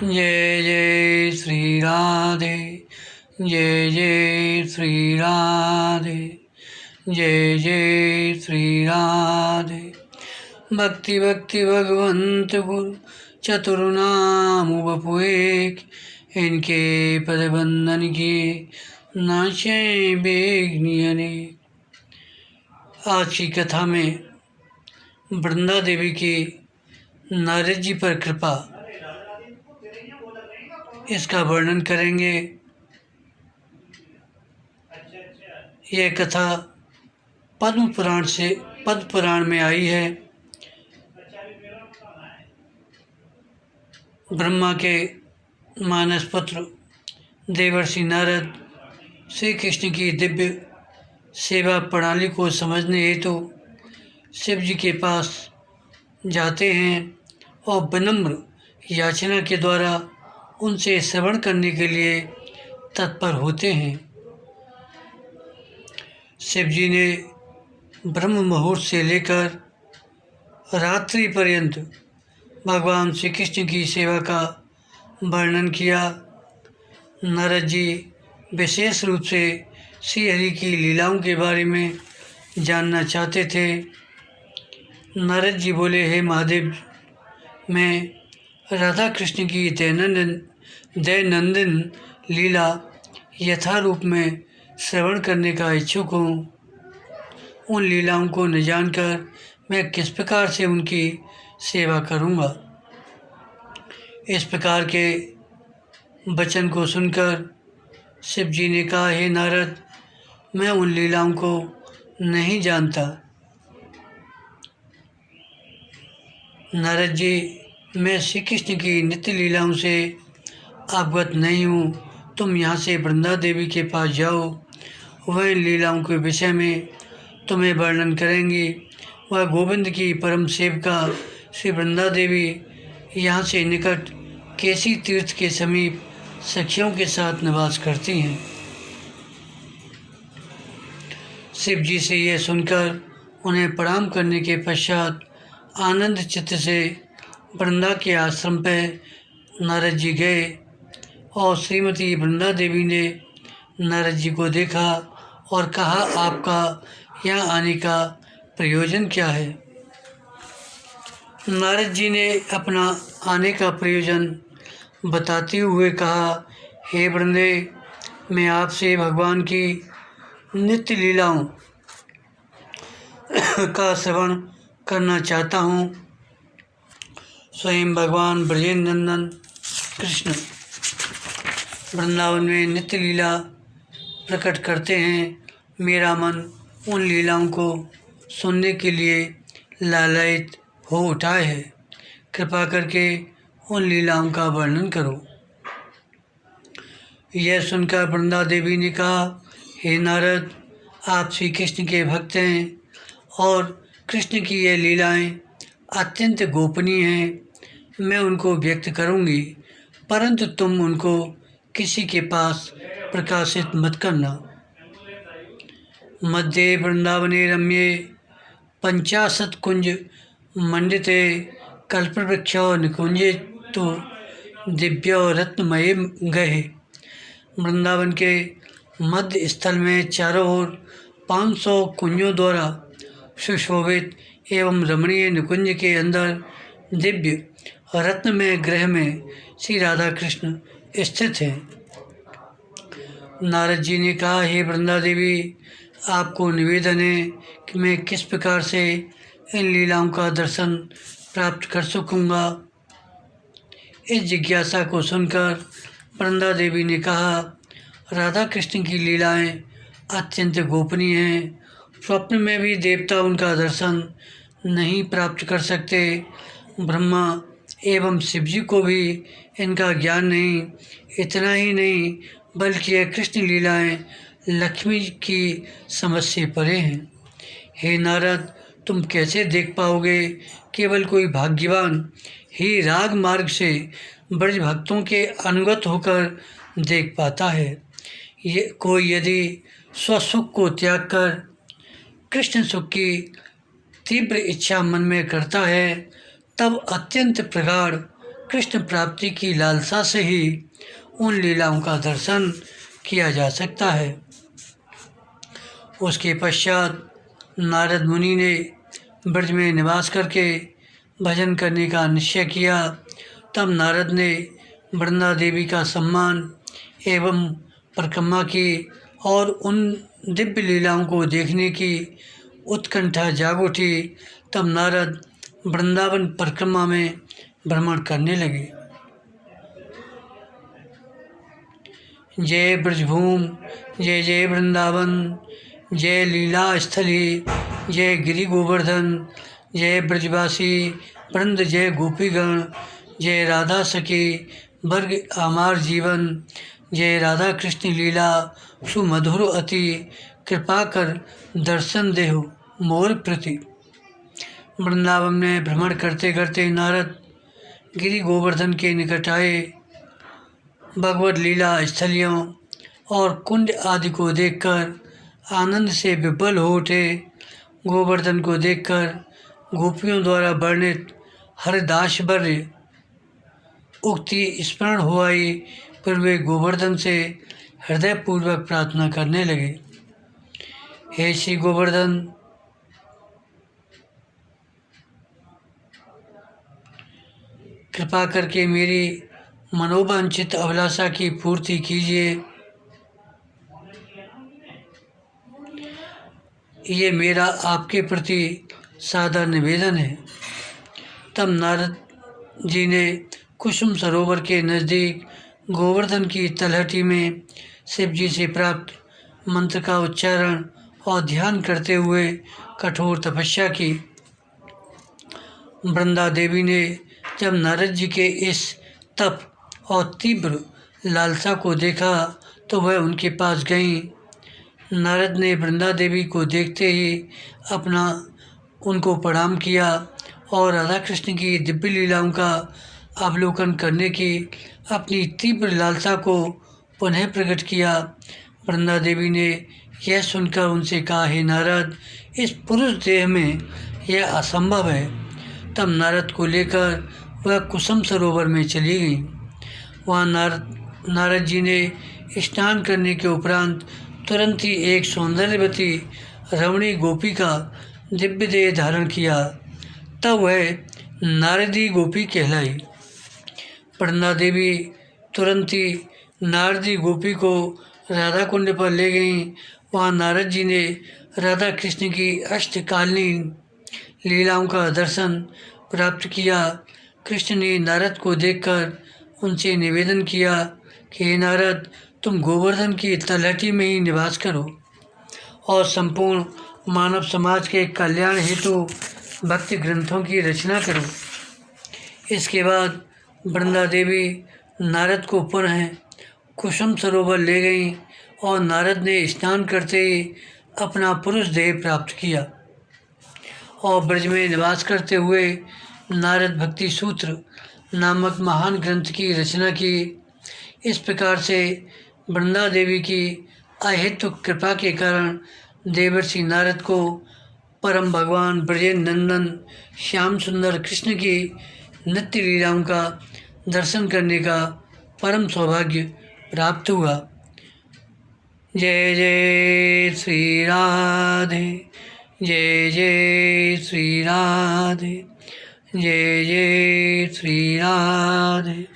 जय जय श्री राधे, जय जय श्री राधे, जय जय श्री राधे। भक्ति भक्ति भगवंत गुरु चतुर्नाम बपु एक, इनके पद बंधन किए नाचे बेगनी अनेक। आज की कथा में वृंदा देवी की नारद जी पर कृपा, इसका वर्णन करेंगे। यह कथा पद्म पुराण में आई है। ब्रह्मा के मानस पुत्र देवर्षि नारद श्री कृष्ण की दिव्य सेवा प्रणाली को समझने हेतु शिव जी के पास जाते हैं और विनम्र याचना के द्वारा उनसे श्रवण करने के लिए तत्पर होते हैं। शिव जी ने ब्रह्म मुहूर्त से लेकर रात्रि पर्यंत भगवान श्री कृष्ण की सेवा का वर्णन किया। नारद जी विशेष रूप से श्री हरि की लीलाओं के बारे में जानना चाहते थे। नारद जी बोले, हे महादेव, मैं राधा कृष्ण की दैनंदिन लीला यथारूप में श्रवण करने का इच्छुक हूँ। उन लीलाओं को न जानकर मैं किस प्रकार से उनकी सेवा करूँगा। इस प्रकार के वचन को सुनकर शिव जी ने कहा, हे नारद, मैं उन लीलाओं को नहीं जानता। नारद जी, मैं श्री कृष्ण की नित्य लीलाओं से अवगत नहीं हूँ। तुम यहाँ से वृंदा देवी के पास जाओ, वह इन लीलाओं के विषय में तुम्हें वर्णन करेंगी। वह गोविंद की परम सेविका श्री वृंदा देवी यहाँ से निकट केसी तीर्थ के समीप सखियों के साथ निवास करती हैं। शिव जी से यह सुनकर उन्हें प्रणाम करने के पश्चात आनंद चित्त से वृंदा के आश्रम पर नारद जी गए और श्रीमती वृंदा देवी ने नारद जी को देखा और कहा, आपका यहाँ आने का प्रयोजन क्या है। नारद जी ने अपना आने का प्रयोजन बताते हुए कहा, हे वृंदे, मैं आपसे भगवान की नित्य लीलाओं का श्रवण करना चाहता हूँ। स्वयं भगवान ब्रजेंद्र नंदन कृष्ण वृंदावन में नित्य लीला प्रकट करते हैं। मेरा मन उन लीलाओं को सुनने के लिए लालायित हो उठा है। कृपा करके उन लीलाओं का वर्णन करो। यह सुनकर वृंदा देवी ने कहा, हे नारद, आप श्री कृष्ण के भक्त हैं और कृष्ण की ये लीलाएं अत्यंत गोपनीय हैं। मैं उनको व्यक्त करूंगी, परंतु तुम उनको किसी के पास प्रकाशित मत करना। मध्ये वृंदावने रम्ये 50 कुंज मंडिते कल्पवृक्ष निकुंजे तो दिव्य रत्नमय गहे। वृंदावन के मध्य स्थल में चारों ओर 500 कुंजों द्वारा सुशोभित एवं रमणीय निकुंज के अंदर दिव्य रत्नमय गृह में श्री राधा कृष्ण स्थित हैं। नारद जी ने कहा, हे वृंदा देवी, आपको निवेदन है कि मैं किस प्रकार से इन लीलाओं का दर्शन प्राप्त कर सकूँगा। इस जिज्ञासा को सुनकर वृंदा देवी ने कहा, राधा कृष्ण की लीलाएं अत्यंत गोपनीय हैं। स्वप्न में भी देवता उनका दर्शन नहीं प्राप्त कर सकते। ब्रह्मा एवं शिव जी को भी इनका ज्ञान नहीं। इतना ही नहीं, बल्कि यह कृष्ण लीलाएं लक्ष्मी की समझ से परे हैं। हे नारद, तुम कैसे देख पाओगे? केवल कोई भाग्यवान ही राग मार्ग से ब्रज भक्तों के अनुगत होकर देख पाता है। ये कोई यदि स्वसुख को त्याग कर कृष्ण सुख की तीव्र इच्छा मन में करता है, तब अत्यंत प्रगाढ़ कृष्ण प्राप्ति की लालसा से ही उन लीलाओं का दर्शन किया जा सकता है। उसके पश्चात नारद मुनि ने ब्रज में निवास करके भजन करने का निश्चय किया। तब नारद ने वृंदा देवी का सम्मान एवं परिक्रमा की और उन दिव्य लीलाओं को देखने की उत्कंठा जाग उठी। तब नारद वृंदावन परिक्रमा में भ्रमण करने लगे। जय ब्रजभूम, जय जय वृंदावन, जय लीला स्थली, जय गिरि गोवर्धन, जय ब्रजवासी वृंद, जय गोपीगण, जय राधा सखी वर्ग आमार जीवन, जय राधा कृष्ण लीला सुमधुर अति, कृपा कर दर्शन देहु मोर प्रति। वृंदावन में भ्रमण करते करते नारद गिरि गोवर्धन के निकट आए। भगवत लीला स्थलियों और कुंड आदि को देखकर आनंद से विभल हो उठे। गोवर्धन को देखकर गोपियों द्वारा वर्णित हरिदासवर्य उक्ति स्मरण हो आई। फिर वे गोवर्धन से हृदयपूर्वक प्रार्थना करने लगे। हे श्री गोवर्धन, कृपा करके मेरी मनोवांछित अभिलाषा की पूर्ति कीजिए। ये मेरा आपके प्रति सादर निवेदन है। तब नारद जी ने कुसुम सरोवर के नज़दीक गोवर्धन की तलहटी में शिव जी से प्राप्त मंत्र का उच्चारण और ध्यान करते हुए कठोर तपस्या की। वृंदा देवी ने जब नारद जी के इस तप और तीव्र लालसा को देखा तो वह उनके पास गईं। नारद ने वृंदा देवी को देखते ही उनको प्रणाम किया और राधा कृष्ण की दिव्य लीलाओं का अवलोकन करने की अपनी तीव्र लालसा को पुनः प्रकट किया। वृंदा देवी ने यह सुनकर उनसे कहा, हे नारद, इस पुरुष देह में यह असंभव है। तब नारद को लेकर वह कुसुम सरोवर में चली गई। वहाँ नारद जी ने स्नान करने के उपरांत तुरंत ही एक सौंदर्यवती रमणी गोपी का दिव्य देह धारण किया। तब वह नारदी गोपी कहलाई। वृंदा देवी तुरंत ही नारदी गोपी को राधा कुंड पर ले गईं। वहाँ नारद जी ने राधा कृष्ण की अष्टकालीन लीलाओं का दर्शन प्राप्त किया। कृष्ण ने नारद को देखकर उनसे निवेदन किया कि हे नारद, तुम गोवर्धन की तलहटी में ही निवास करो और संपूर्ण मानव समाज के कल्याण हेतु भक्ति ग्रंथों की रचना करो। इसके बाद वृंदा देवी नारद को पुनः कुसुम सरोवर ले गईं और नारद ने स्नान करते ही अपना पुरुष देह प्राप्त किया और ब्रज में निवास करते हुए नारद भक्ति सूत्र नामक महान ग्रंथ की रचना की। इस प्रकार से वृंदा देवी की अहेतुक कृपा के कारण देवर्षि नारद को परम भगवान ब्रजेंद्र नंदन श्याम सुंदर कृष्ण की नित्य लीलाओं का दर्शन करने का परम सौभाग्य प्राप्त हुआ। जय जय श्री राधे, जय जय श्री राधे, जय जय श्री राधे।